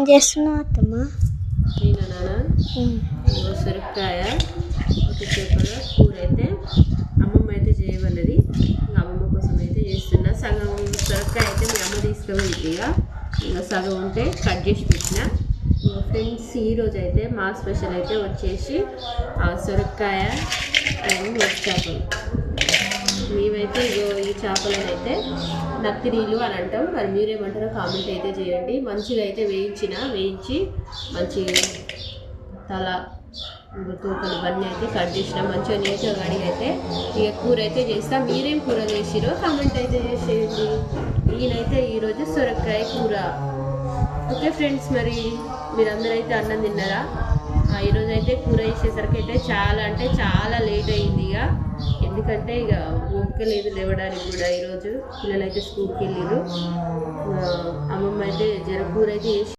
చేస్తున్నావు అత్తమ్మ? నేను నాన్న సొరకాయ ఒక చేపల కూర అయితే అమ్మమ్మ అయితే చేయవన్నది. ఇంకా అమ్మమ్మ కోసం అయితే చేస్తున్నా. సగం సొరకాయ అయితే మీ అమ్మ తీసుకువెళ్తే ఇంకా సగం ఉంటే కట్ చేసి పెట్టిన. ఫ్రెండ్స్ ఈరోజు అయితే మా స్పెషల్ అయితే వచ్చేసి సొరకాయ అండ్ చేపలు. మేమైతే ఈ చేపలను అయితే నత్తిరీలు అని అంటాం. మరి మీరేమంటారో కామెంట్ అయితే చేయండి. మంచిగా అయితే వేయించి మంచి తల తోకలు ఇవన్నీ అయితే కట్ చేసిన మంచిగా నీట్గా కడిగి అయితే ఇక కూర అయితే చేస్తాం. మీరేం కూర చేసిరో కామెంట్ అయితే చేసేయండి. ఈయనైతే ఈరోజు సొరకాయ కూర. ఓకే ఫ్రెండ్స్, మరి మీరందరూ అయితే అన్నం తిన్నారా? ఈరోజు అయితే కూర చేసేసరికి అయితే చాలా లేట్ అయింది. ఎందుకంటే ఇక ఓపిక లేదు లేవడానికి కూడా. ఈరోజు పిల్లలు అయితే స్కూల్కి వెళ్ళారు. అమ్మమ్మ అయితే కూర అయితే చేసి